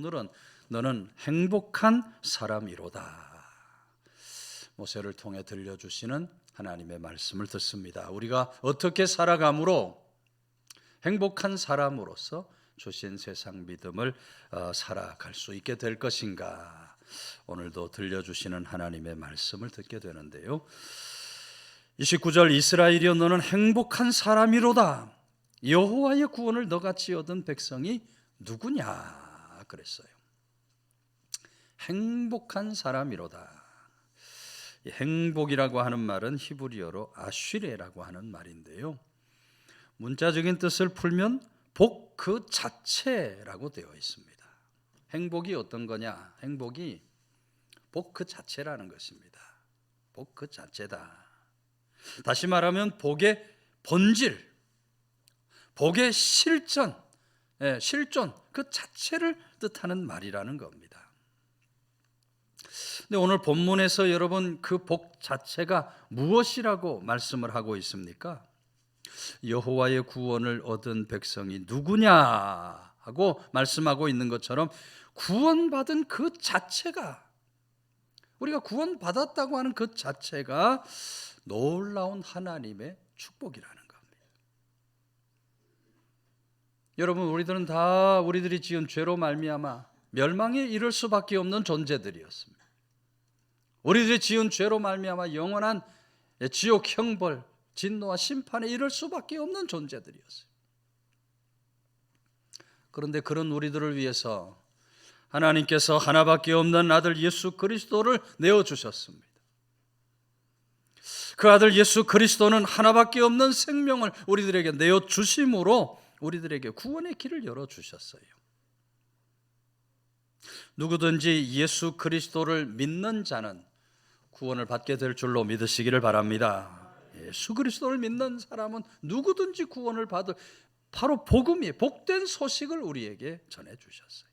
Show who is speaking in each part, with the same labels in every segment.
Speaker 1: 오늘은 너는 행복한 사람이로다. 모세를 통해 들려주시는 하나님의 말씀을 듣습니다. 우리가 어떻게 살아감으로 행복한 사람으로서 주신 세상 믿음을 살아갈 수 있게 될 것인가, 오늘도 들려주시는 하나님의 말씀을 듣게 되는데요. 29절, 이스라엘이여 너는 행복한 사람이로다. 여호와의 구원을 너같이 얻은 백성이 누구냐 그랬어요. 행복한 사람이로다. 행복이라고 하는 말은 히브리어로 아쉬레라고 하는 말인데요, 문자적인 뜻을 풀면 복 그 자체라고 되어 있습니다. 행복이 어떤 거냐? 행복이 복 그 자체라는 것입니다. 복 그 자체다. 다시 말하면 복의 본질, 복의 실존 그 자체를 뜻하는 말이라는 겁니다. 근데 오늘 본문에서 여러분 그 복 자체가 무엇이라고 말씀을 하고 있습니까? 여호와의 구원을 얻은 백성이 누구냐 하고 말씀하고 있는 것처럼 구원받은 그 자체가, 우리가 구원받았다고 하는 그 자체가 놀라운 하나님의 축복이라는 겁니다. 여러분, 우리들은 다 우리들이 지은 죄로 말미암아 멸망에 이를 수밖에 없는 존재들이었습니다. 우리들이 지은 죄로 말미암아 영원한 지옥 형벌, 진노와 심판에 이를 수밖에 없는 존재들이었어요. 그런데 그런 우리들을 위해서 하나님께서 하나밖에 없는 아들 예수 그리스도를 내어주셨습니다. 그 아들 예수 그리스도는 하나밖에 없는 생명을 우리들에게 내어주심으로 우리들에게 구원의 길을 열어주셨어요. 누구든지 예수 그리스도를 믿는 자는 구원을 받게 될 줄로 믿으시기를 바랍니다. 예수 그리스도를 믿는 사람은 누구든지 구원을 받을, 바로 복음이, 복된 소식을 우리에게 전해주셨어요.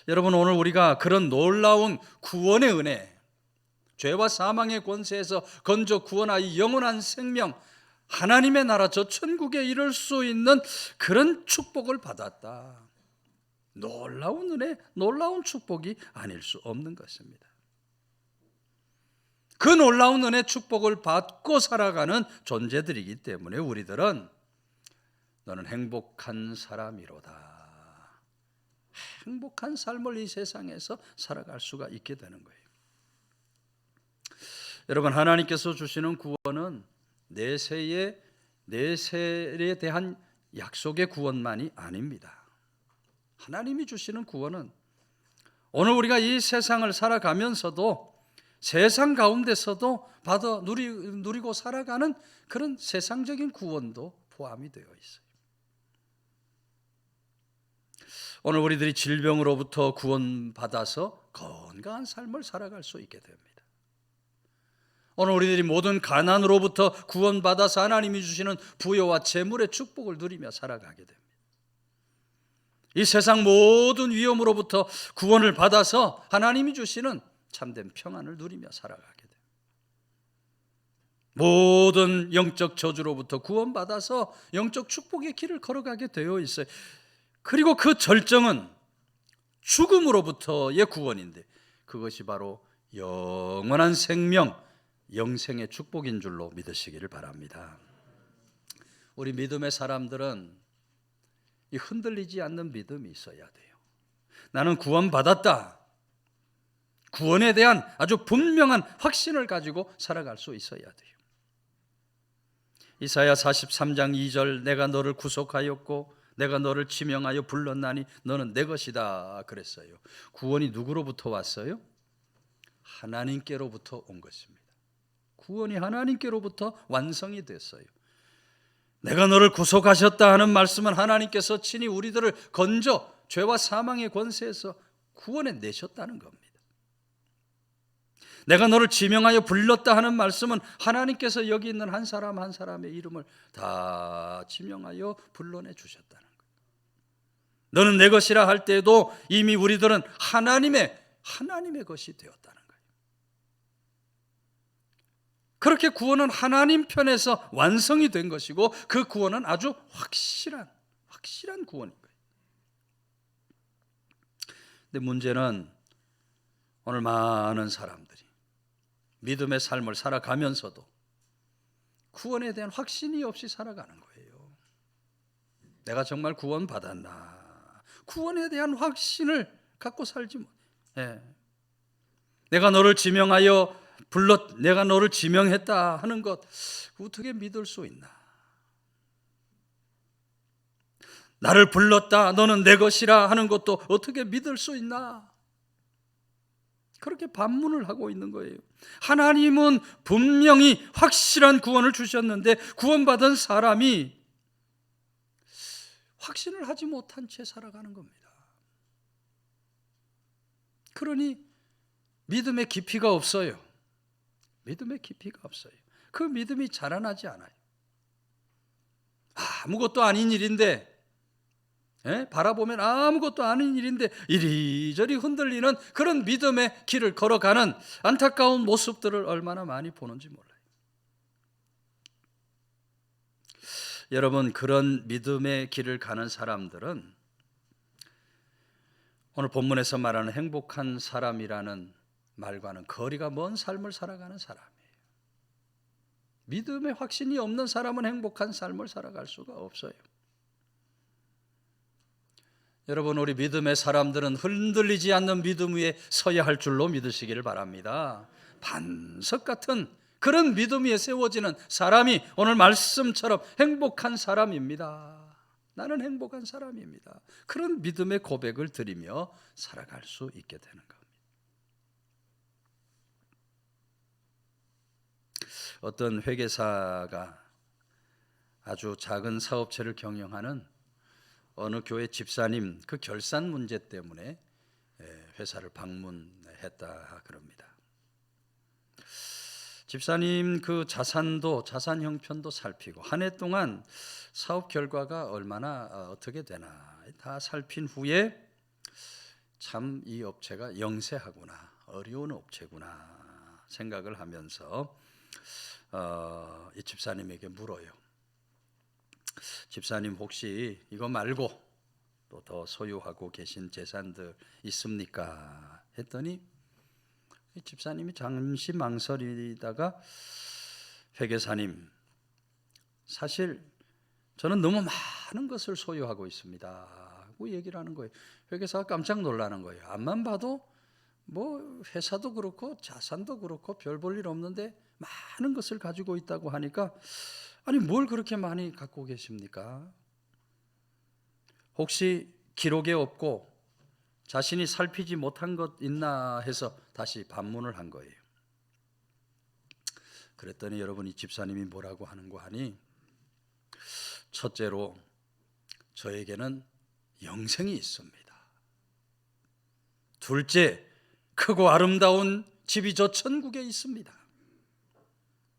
Speaker 1: 여러분, 오늘 우리가 그런 놀라운 구원의 은혜, 죄와 사망의 권세에서 건져 구원하여 영원한 생명, 하나님의 나라 저 천국에 이를 수 있는 그런 축복을 받았다. 놀라운 은혜, 놀라운 축복이 아닐 수 없는 것입니다. 그 놀라운 은혜 축복을 받고 살아가는 존재들이기 때문에 우리들은 너는 행복한 사람이로다. 행복한 삶을 이 세상에서 살아갈 수가 있게 되는 거예요. 여러분, 하나님께서 주시는 구원은 내세에 대한 약속의 구원만이 아닙니다. 하나님이 주시는 구원은 오늘 우리가 이 세상을 살아가면서도 세상 가운데서도 받아 누리고 살아가는 그런 세상적인 구원도 포함이 되어 있어요. 오늘 우리들이 질병으로부터 구원받아서 건강한 삶을 살아갈 수 있게 됩니다. 오늘 우리들이 모든 가난으로부터 구원받아서 하나님이 주시는 부여와 재물의 축복을 누리며 살아가게 됩니다. 이 세상 모든 위험으로부터 구원을 받아서 하나님이 주시는 참된 평안을 누리며 살아가게 됩니다. 모든 영적 저주로부터 구원받아서 영적 축복의 길을 걸어가게 되어 있어요. 그리고 그 절정은 죽음으로부터의 구원인데 그것이 바로 영원한 생명, 영생의 축복인 줄로 믿으시기를 바랍니다. 우리 믿음의 사람들은 이 흔들리지 않는 믿음이 있어야 돼요. 나는 구원받았다. 구원에 대한 아주 분명한 확신을 가지고 살아갈 수 있어야 돼요. 이사야 43장 2절, 내가 너를 구속하였고 내가 너를 지명하여 불렀나니 너는 내 것이다 그랬어요. 구원이 누구로부터 왔어요? 하나님께로부터 온 것입니다. 구원이 하나님께로부터 완성이 됐어요. 내가 너를 구속하셨다 하는 말씀은 하나님께서 친히 우리들을 건져 죄와 사망의 권세에서 구원해 내셨다는 겁니다. 내가 너를 지명하여 불렀다 하는 말씀은 하나님께서 여기 있는 한 사람 한 사람의 이름을 다 지명하여 불러내 주셨다는 거예요. 너는 내 것이라 할 때에도 이미 우리들은 하나님의 것이 되었다는 거예요. 그렇게 구원은 하나님 편에서 완성이 된 것이고 그 구원은 아주 확실한 구원인 거예요. 근데 문제는 오늘 많은 사람들이 믿음의 삶을 살아가면서도 구원에 대한 확신이 없이 살아가는 거예요. 내가 정말 구원받았나? 구원에 대한 확신을 갖고 살지 못해. 내가 너를 지명하여 내가 너를 지명했다 하는 것, 어떻게 믿을 수 있나? 나를 불렀다, 너는 내 것이라 하는 것도 어떻게 믿을 수 있나? 그렇게 반문을 하고 있는 거예요. 하나님은 분명히 확실한 구원을 주셨는데 구원받은 사람이 확신을 하지 못한 채 살아가는 겁니다. 그러니 믿음의 깊이가 없어요. 믿음의 깊이가 없어요. 그 믿음이 자라나지 않아요. 아무것도 아닌 일인데, 바라보면 아무것도 아닌 일인데 이리저리 흔들리는 그런 믿음의 길을 걸어가는 안타까운 모습들을 얼마나 많이 보는지 몰라요. 여러분, 그런 믿음의 길을 가는 사람들은 오늘 본문에서 말하는 행복한 사람이라는 말과는 거리가 먼 삶을 살아가는 사람이에요. 믿음의 확신이 없는 사람은 행복한 삶을 살아갈 수가 없어요. 여러분, 우리 믿음의 사람들은 흔들리지 않는 믿음 위에 서야 할 줄로 믿으시기를 바랍니다. 반석 같은 그런 믿음 위에 세워지는 사람이 오늘 말씀처럼 행복한 사람입니다. 나는 행복한 사람입니다. 그런 믿음의 고백을 드리며 살아갈 수 있게 되는 겁니다. 어떤 회계사가 아주 작은 사업체를 경영하는 어느 교회 집사님 그 결산 문제 때문에 회사를 방문했다 그럽니다. 집사님 그 자산 형편도 살피고 한 해 동안 사업 결과가 얼마나 어떻게 되나 다 살핀 후에 참 이 업체가 영세하구나, 어려운 업체구나 생각을 하면서 이 집사님에게 물어요. 집사님, 혹시 이거 말고 또 더 소유하고 계신 재산들 있습니까? 했더니 이 집사님이 잠시 망설이다가 회계사님, 사실 저는 너무 많은 것을 소유하고 있습니다 하고 얘기를 하는 거예요. 회계사가 깜짝 놀라는 거예요. 앞만 봐도 뭐 회사도 그렇고 자산도 그렇고 별 볼 일 없는데 많은 것을 가지고 있다고 하니까, 아니 뭘 그렇게 많이 갖고 계십니까? 혹시 기록에 없고 자신이 살피지 못한 것 있나 해서 다시 반문을 한 거예요. 그랬더니 여러분, 이 집사님이 뭐라고 하는 거 하니, 첫째로 저에게는 영생이 있습니다. 둘째, 크고 아름다운 집이 저 천국에 있습니다.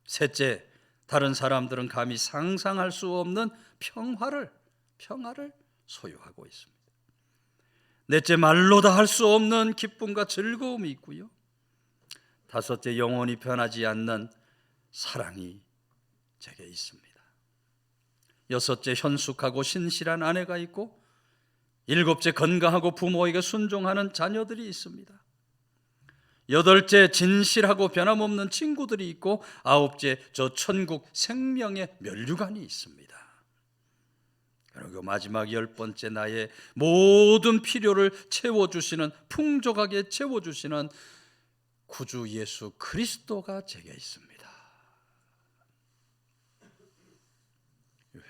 Speaker 1: 셋째, 다른 사람들은 감히 상상할 수 없는 평화를 소유하고 있습니다. 넷째, 말로 다 할 수 없는 기쁨과 즐거움이 있고요. 다섯째, 영원히 변하지 않는 사랑이 제게 있습니다. 여섯째, 현숙하고 신실한 아내가 있고, 일곱째, 건강하고 부모에게 순종하는 자녀들이 있습니다. 여덟째, 진실하고 변함없는 친구들이 있고, 아홉째, 저 천국 생명의 면류관이 있습니다. 그리고 마지막 10번째, 나의 모든 필요를 채워주시는, 풍족하게 채워주시는 구주 예수 그리스도가 제게 있습니다.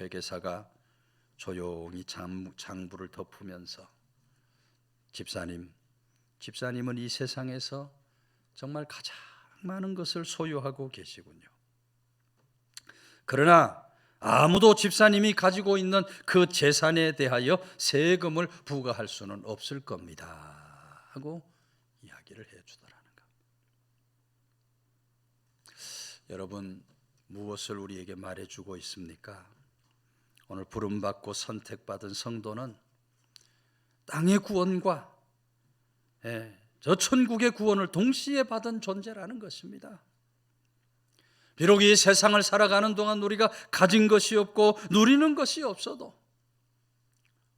Speaker 1: 회계사가 조용히 장부를 덮으면서, 집사님은 이 세상에서 정말 가장 많은 것을 소유하고 계시군요. 그러나 아무도 집사님이 가지고 있는 그 재산에 대하여 세금을 부과할 수는 없을 겁니다 하고 이야기를 해주더라는 것. 여러분, 무엇을 우리에게 말해주고 있습니까? 오늘 부름받고 선택받은 성도는 땅의 구원과 저 천국의 구원을 동시에 받은 존재라는 것입니다. 비록 이 세상을 살아가는 동안 우리가 가진 것이 없고 누리는 것이 없어도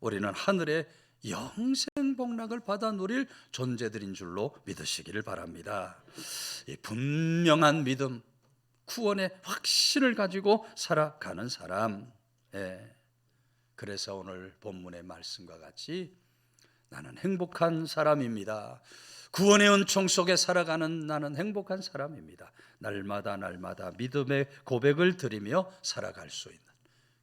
Speaker 1: 우리는 하늘의 영생 복락을 받아 누릴 존재들인 줄로 믿으시기를 바랍니다. 이 분명한 믿음, 구원의 확신을 가지고 살아가는 사람. 그래서 오늘 본문의 말씀과 같이 나는 행복한 사람입니다. 구원의 은총 속에 살아가는 나는 행복한 사람입니다. 날마다 믿음의 고백을 드리며 살아갈 수 있는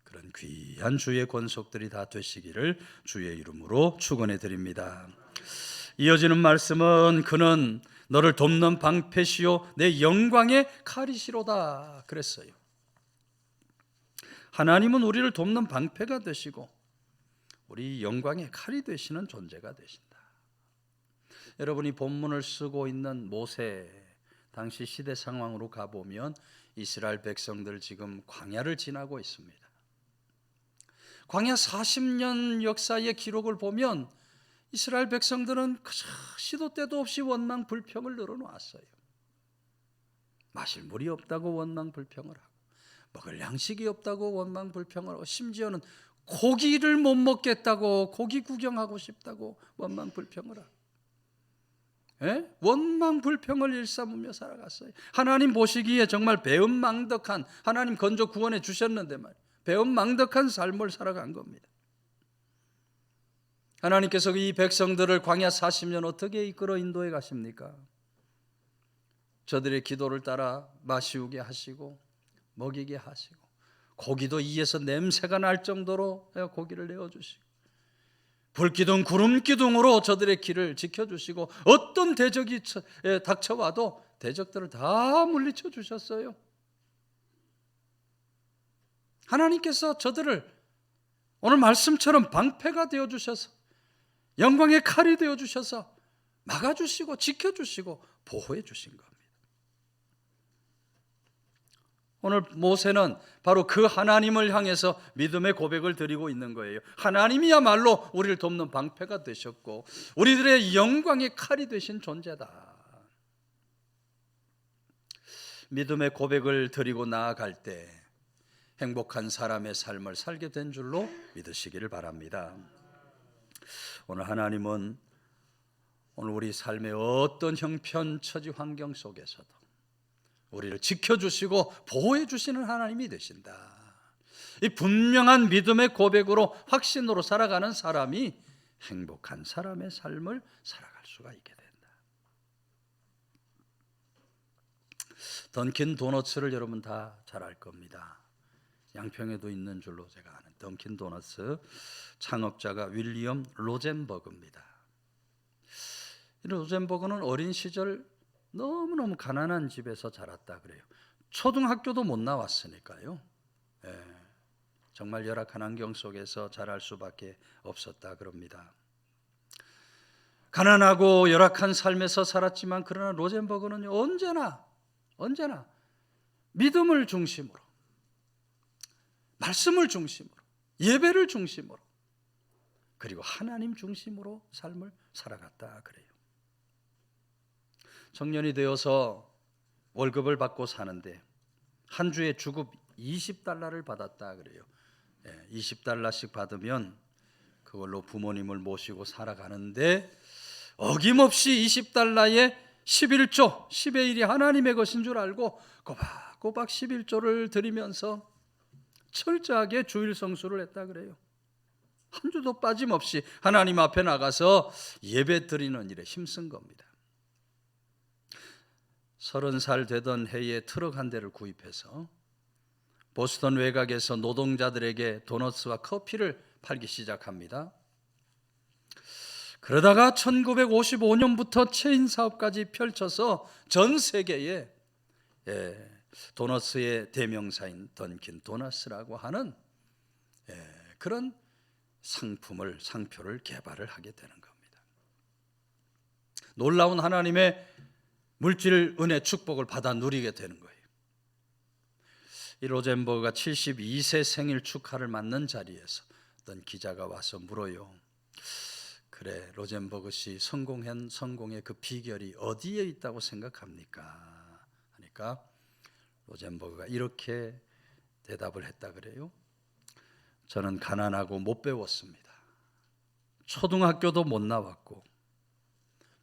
Speaker 1: 그런 귀한 주의 권속들이 다 되시기를 주의 이름으로 축원해 드립니다. 이어지는 말씀은 그는 너를 돕는 방패시요 내 영광의 칼이시로다 그랬어요. 하나님은 우리를 돕는 방패가 되시고 우리 영광의 칼이 되시는 존재가 되신다. 여러분이 본문을 쓰고 있는 모세 당시 시대 상황으로 가보면 이스라엘 백성들 지금 광야를 지나고 있습니다. 광야 40년 역사의 기록을 보면 이스라엘 백성들은 시도 때도 없이 원망 불평을 늘어놓았어요. 마실 물이 없다고 원망 불평을 하고 먹을 양식이 없다고 원망 불평을 하고 심지어는 고기를 못 먹겠다고 고기 구경하고 싶다고 원망 불평을 하고 원망 불평을 일삼으며 살아갔어요. 하나님 보시기에 정말 배은망덕한 하나님 건져 구원해 주셨는데 말이에요. 배은망덕한 삶을 살아간 겁니다. 하나님께서 이 백성들을 광야 40년 어떻게 이끌어 인도해 가십니까? 저들의 기도를 따라 마시우게 하시고 먹이게 하시고 고기도 이에서 냄새가 날 정도로 고기를 내어주시고 불기둥 구름기둥으로 저들의 길을 지켜주시고 어떤 대적이 닥쳐와도 대적들을 다 물리쳐 주셨어요. 하나님께서 저들을 오늘 말씀처럼 방패가 되어주셔서 영광의 칼이 되어주셔서 막아주시고 지켜주시고 보호해 주신 겁니다. 오늘 모세는 바로 그 하나님을 향해서 믿음의 고백을 드리고 있는 거예요. 하나님이야말로 우리를 돕는 방패가 되셨고 우리들의 영광의 칼이 되신 존재다. 믿음의 고백을 드리고 나아갈 때 행복한 사람의 삶을 살게 된 줄로 믿으시기를 바랍니다. 오늘 하나님은 오늘 우리 삶의 어떤 형편처지 환경 속에서도 우리를 지켜주시고 보호해 주시는 하나님이 되신다. 이 분명한 믿음의 고백으로 확신으로 살아가는 사람이 행복한 사람의 삶을 살아갈 수가 있게 된다. 던킨 도너츠를 여러분 다 잘 알 겁니다. 양평에도 있는 줄로 제가 아는 던킨 도너츠 창업자가 윌리엄 로젠버그입니다. 로젠버그는 어린 시절 너무너무 가난한 집에서 자랐다 그래요. 초등학교도 못 나왔으니까요. 정말 열악한 환경 속에서 자랄 수밖에 없었다 그럽니다. 가난하고 열악한 삶에서 살았지만 그러나 로젠버그는 언제나 믿음을 중심으로 말씀을 중심으로 예배를 중심으로 그리고 하나님 중심으로 삶을 살아갔다 그래요. 청년이 되어서 월급을 받고 사는데 한 주에 주급 20달러를 받았다 그래요. 20달러씩 받으면 그걸로 부모님을 모시고 살아가는데 어김없이 20달러에 11조 10의 1이 하나님의 것인 줄 알고 꼬박꼬박 11조를 드리면서 철저하게 주일 성수를 했다 그래요. 한 주도 빠짐없이 하나님 앞에 나가서 예배 드리는 일에 힘쓴 겁니다. 30살 되던 해에 트럭 한 대를 구입해서 보스턴 외곽에서 노동자들에게 도너츠와 커피를 팔기 시작합니다. 그러다가 1955년부터 체인 사업까지 펼쳐서 전 세계에 도너츠의 대명사인 던킨 도너츠라고 하는 그런 상표를 개발을 하게 되는 겁니다. 놀라운 하나님의 물질 은혜 축복을 받아 누리게 되는 거예요. 이 로젠버그가 72세 생일 축하를 맞는 자리에서 어떤 기자가 와서 물어요. 그래, 로젠버그 씨 성공의 그 비결이 어디에 있다고 생각합니까? 하니까 로젠버그가 이렇게 대답을 했다 그래요. 저는 가난하고 못 배웠습니다. 초등학교도 못 나왔고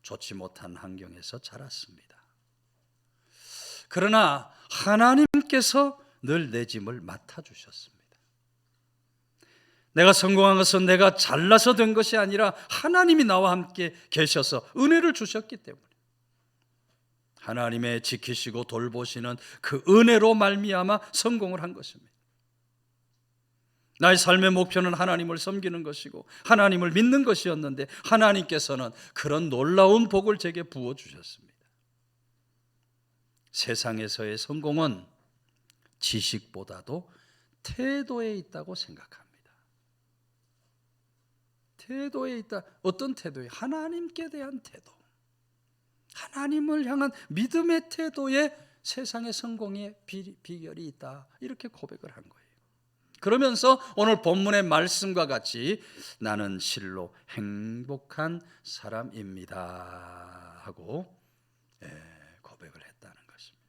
Speaker 1: 좋지 못한 환경에서 자랐습니다. 그러나 하나님께서 늘 내 짐을 맡아주셨습니다. 내가 성공한 것은 내가 잘나서 된 것이 아니라 하나님이 나와 함께 계셔서 은혜를 주셨기 때문에, 하나님의 지키시고 돌보시는 그 은혜로 말미암아 성공을 한 것입니다. 나의 삶의 목표는 하나님을 섬기는 것이고 하나님을 믿는 것이었는데 하나님께서는 그런 놀라운 복을 제게 부어주셨습니다. 세상에서의 성공은 지식보다도 태도에 있다고 생각합니다. 태도에 있다. 어떤 태도에? 하나님께 대한 태도, 하나님을 향한 믿음의 태도에 세상의 성공의 비결이 있다, 이렇게 고백을 한 거예요. 그러면서 오늘 본문의 말씀과 같이 나는 실로 행복한 사람입니다 하고 고백을 했다는 것입니다.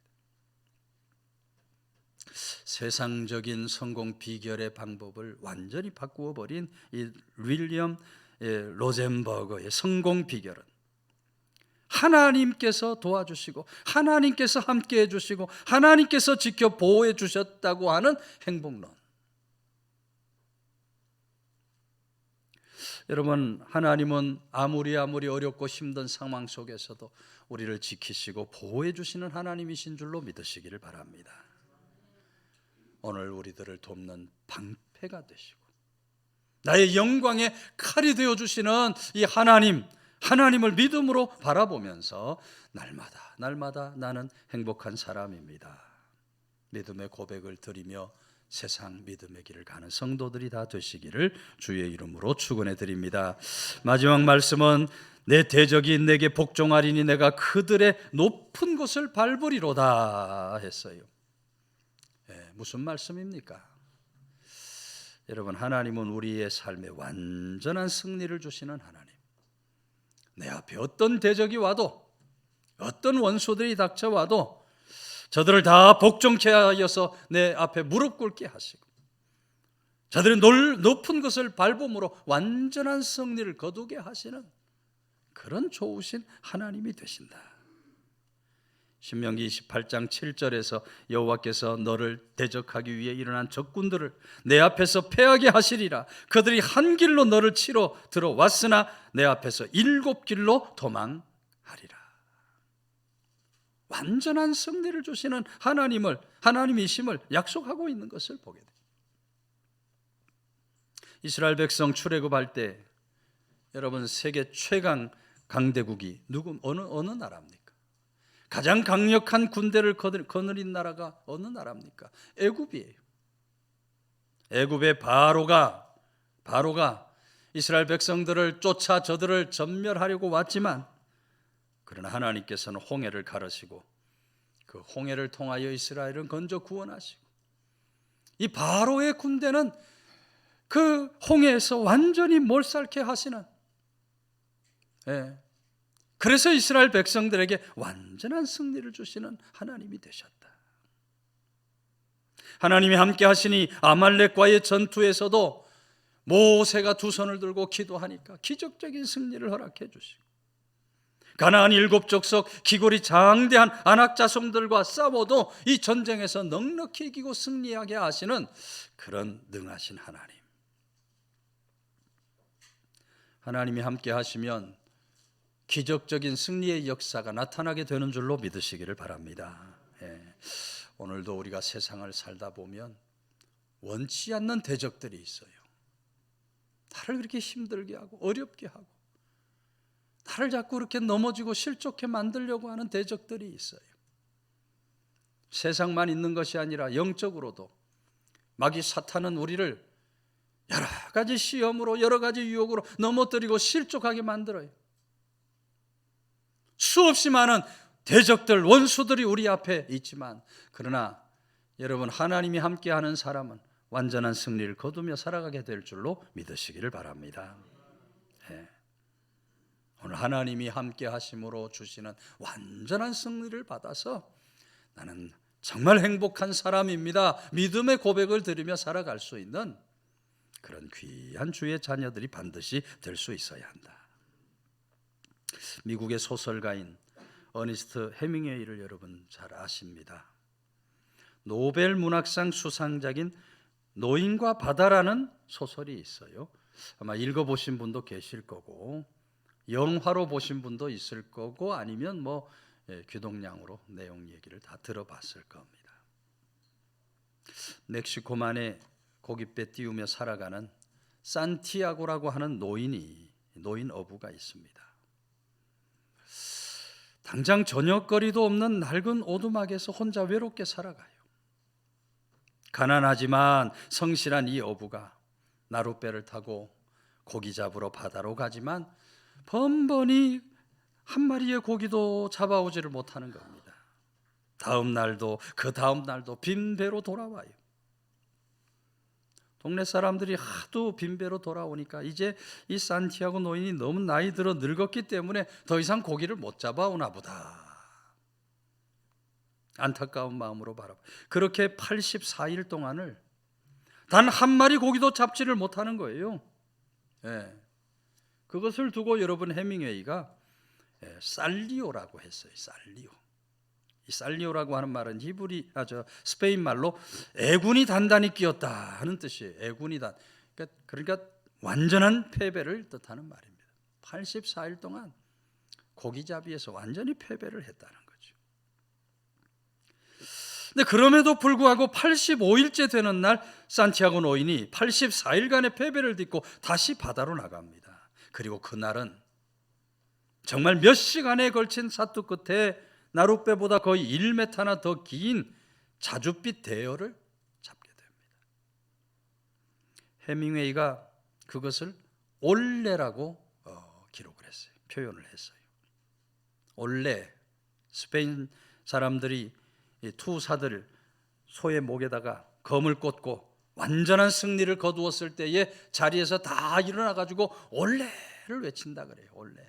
Speaker 1: 세상적인 성공 비결의 방법을 완전히 바꾸어 버린 이 윌리엄 로젠버거의 성공 비결은 하나님께서 도와주시고 하나님께서 함께해 주시고 하나님께서 지켜 보호해 주셨다고 하는 행복론. 여러분, 하나님은 아무리 어렵고 힘든 상황 속에서도 우리를 지키시고 보호해 주시는 하나님이신 줄로 믿으시기를 바랍니다. 오늘 우리들을 돕는 방패가 되시고 나의 영광의 칼이 되어 주시는 이 하나님을 믿음으로 바라보면서 날마다 나는 행복한 사람입니다, 믿음의 고백을 드리며 세상 믿음의 길을 가는 성도들이 다 되시기를 주의 이름으로 축원해 드립니다. 마지막 말씀은 내 대적이 내게 복종하리니 내가 그들의 높은 곳을 밟으리로다 했어요. 무슨 말씀입니까? 여러분, 하나님은 우리의 삶에 완전한 승리를 주시는 하나님. 내 앞에 어떤 대적이 와도, 어떤 원수들이 닥쳐와도 저들을 다 복종케 하여서 내 앞에 무릎 꿇게 하시고 저들의 높은 것을 밟음으로 완전한 승리를 거두게 하시는 그런 좋으신 하나님이 되신다. 신명기 28장 7절에서 여호와께서 너를 대적하기 위해 일어난 적군들을 내 앞에서 패하게 하시리라. 그들이 한 길로 너를 치러 들어왔으나 내 앞에서 7길로 도망하리라. 완전한 승리를 주시는 하나님이심을 약속하고 있는 것을 보게 됩니다. 이스라엘 백성 출애굽할 때 여러분, 세계 최강 강대국이 어느 나라입니까? 가장 강력한 군대를 거느린 나라가 어느 나라입니까? 애굽이에요. 애굽의 바로가 이스라엘 백성들을 쫓아 저들을 전멸하려고 왔지만, 그러나 하나님께서는 홍해를 가르시고 그 홍해를 통하여 이스라엘은 건져 구원하시고, 이 바로의 군대는 그 홍해에서 완전히 몰살케 하시는, 그래서 이스라엘 백성들에게 완전한 승리를 주시는 하나님이 되셨다. 하나님이 함께 하시니 아말렉과의 전투에서도 모세가 두 손을 들고 기도하니까 기적적인 승리를 허락해 주시고, 가나안 7족속 기골이 장대한 아낙 자손들과 싸워도 이 전쟁에서 넉넉히 이기고 승리하게 하시는 그런 능하신 하나님. 하나님이 함께 하시면 기적적인 승리의 역사가 나타나게 되는 줄로 믿으시기를 바랍니다. 오늘도 우리가 세상을 살다 보면 원치 않는 대적들이 있어요. 나를 그렇게 힘들게 하고 어렵게 하고 나를 자꾸 그렇게 넘어지고 실족해 만들려고 하는 대적들이 있어요. 세상만 있는 것이 아니라 영적으로도 마귀 사탄은 우리를 여러 가지 시험으로, 여러 가지 유혹으로 넘어뜨리고 실족하게 만들어요. 수없이 많은 대적들, 원수들이 우리 앞에 있지만, 그러나 여러분, 하나님이 함께하는 사람은 완전한 승리를 거두며 살아가게 될 줄로 믿으시기를 바랍니다. 오늘 하나님이 함께 하심으로 주시는 완전한 승리를 받아서 나는 정말 행복한 사람입니다, 믿음의 고백을 드리며 살아갈 수 있는 그런 귀한 주의 자녀들이 반드시 될 수 있어야 한다. 미국의 소설가인 어니스트 해밍웨이를 여러분 잘 아십니다. 노벨 문학상 수상작인 노인과 바다라는 소설이 있어요. 아마 읽어보신 분도 계실 거고 영화로 보신 분도 있을 거고 아니면 귀동냥으로 내용 얘기를 다 들어봤을 겁니다. 멕시코만에 고깃배 띄우며 살아가는 산티아고라고 하는 노인 어부가 있습니다. 당장 저녁거리도 없는 낡은 오두막에서 혼자 외롭게 살아가요. 가난하지만 성실한 이 어부가 나룻배를 타고 고기 잡으러 바다로 가지만 번번이 한 마리의 고기도 잡아오지를 못하는 겁니다. 다음 날도 그 다음 날도 빈배로 돌아와요. 동네 사람들이 하도 빈배로 돌아오니까 이제 이 산티아고 노인이 너무 나이 들어 늙었기 때문에 더 이상 고기를 못 잡아오나 보다. 안타까운 마음으로 바라봐. 그렇게 84일 동안을 단 한 마리 고기도 잡지를 못하는 거예요. 그것을 두고 여러분 해밍웨이가 살리오라고 했어요. 살리오. 이 살리오라고 하는 말은 스페인 말로 애군이 단단히 끼었다 하는 뜻이에요. 애군이 그러니까 완전한 패배를 뜻하는 말입니다. 84일 동안 고기잡이에서 완전히 패배를 했다는 거죠. 근데 그럼에도 불구하고 85일째 되는 날 산티아고 노인이 84일간의 패배를 딛고 다시 바다로 나갑니다. 그리고 그날은 정말 몇 시간에 걸친 사투 끝에 나룻배보다 거의 1m나 더 긴 자줏빛 대어를 잡게 됩니다. 해밍웨이가 그것을 올레라고 기록을 했어요. 표현을 했어요. 올레, 스페인 사람들이 투사들 소의 목에다가 검을 꽂고 완전한 승리를 거두었을 때에 자리에서 다 일어나 가지고 올레를 외친다 그래요. 올레.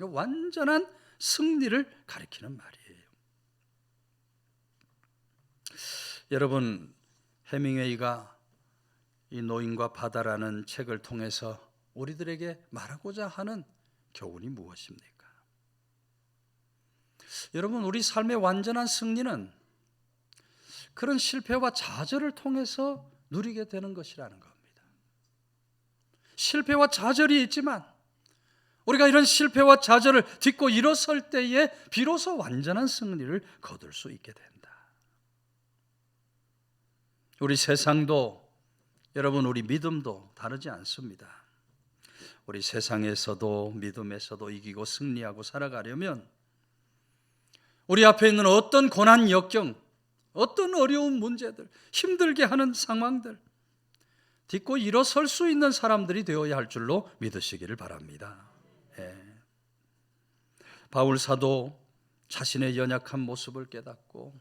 Speaker 1: 완전한 승리를 가리키는 말이에요. 여러분, 해밍웨이가 이 노인과 바다라는 책을 통해서 우리들에게 말하고자 하는 교훈이 무엇입니까? 여러분, 우리 삶의 완전한 승리는 그런 실패와 좌절을 통해서 누리게 되는 것이라는 겁니다. 실패와 좌절이 있지만 우리가 이런 실패와 좌절을 딛고 일어설 때에 비로소 완전한 승리를 거둘 수 있게 된다. 우리 세상도 여러분 우리 믿음도 다르지 않습니다. 우리 세상에서도 믿음에서도 이기고 승리하고 살아가려면 우리 앞에 있는 어떤 고난 역경, 어떤 어려운 문제들, 힘들게 하는 상황들 딛고 일어설 수 있는 사람들이 되어야 할 줄로 믿으시기를 바랍니다. 바울 사도 자신의 연약한 모습을 깨닫고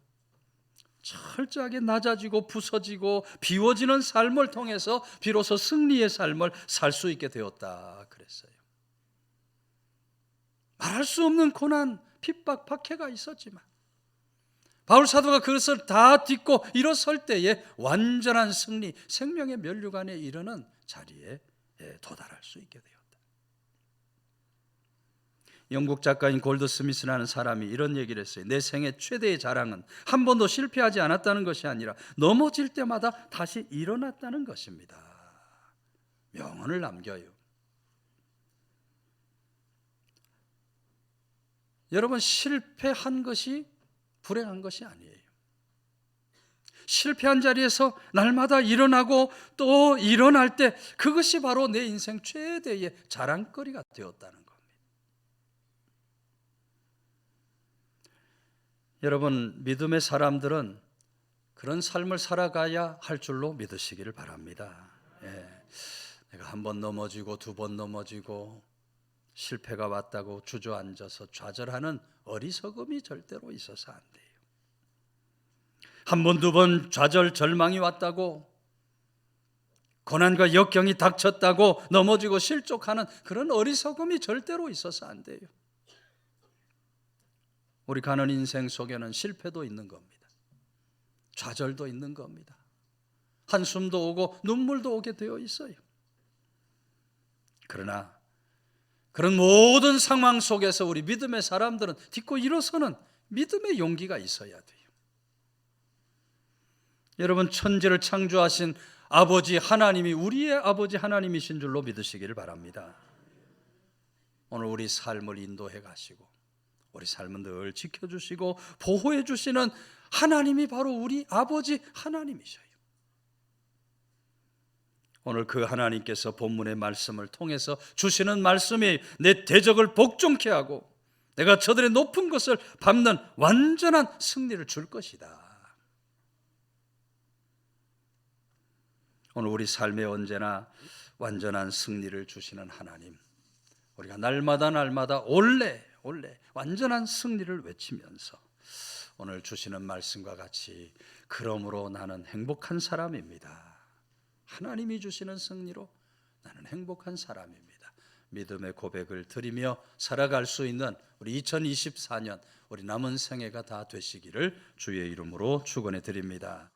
Speaker 1: 철저하게 낮아지고 부서지고 비워지는 삶을 통해서 비로소 승리의 삶을 살 수 있게 되었다 그랬어요. 말할 수 없는 고난, 핍박, 박해가 있었지만 바울 사도가 그것을 다 딛고 일어설 때에 완전한 승리, 생명의 면류관에 이르는 자리에 도달할 수 있게 되었다. 영국 작가인 골드스미스라는 사람이 이런 얘기를 했어요. 내 생애 최대의 자랑은 한 번도 실패하지 않았다는 것이 아니라 넘어질 때마다 다시 일어났다는 것입니다. 명언을 남겨요. 여러분, 실패한 것이 불행한 것이 아니에요. 실패한 자리에서 날마다 일어나고 또 일어날 때 그것이 바로 내 인생 최대의 자랑거리가 되었다는 겁니다. 여러분, 믿음의 사람들은 그런 삶을 살아가야 할 줄로 믿으시기를 바랍니다. 내가 한 번 넘어지고 두 번 넘어지고 실패가 왔다고 주저앉아서 좌절하는 어리석음이 절대로 있어서 안 돼요. 한 번, 두 번 좌절, 절망이 왔다고 고난과 역경이 닥쳤다고 넘어지고 실족하는 그런 어리석음이 절대로 있어서 안 돼요. 우리 가는 인생 속에는 실패도 있는 겁니다. 좌절도 있는 겁니다. 한숨도 오고 눈물도 오게 되어 있어요. 그러나 그런 모든 상황 속에서 우리 믿음의 사람들은 딛고 일어서는 믿음의 용기가 있어야 돼요. 여러분, 천지를 창조하신 아버지 하나님이 우리의 아버지 하나님이신 줄로 믿으시기를 바랍니다. 오늘 우리 삶을 인도해 가시고 우리 삶은 늘 지켜주시고 보호해 주시는 하나님이 바로 우리 아버지 하나님이셔요. 오늘 그 하나님께서 본문의 말씀을 통해서 주시는 말씀이 내 대적을 복종케 하고 내가 저들의 높은 것을 밟는 완전한 승리를 줄 것이다. 오늘 우리 삶에 언제나 완전한 승리를 주시는 하나님, 우리가 날마다 올레 완전한 승리를 외치면서 오늘 주시는 말씀과 같이 그러므로 나는 행복한 사람입니다. 하나님이 주시는 승리로 나는 행복한 사람입니다. 믿음의 고백을 드리며 살아갈 수 있는 우리 2024년 우리 남은 생애가 다 되시기를 주의 이름으로 축원해 드립니다.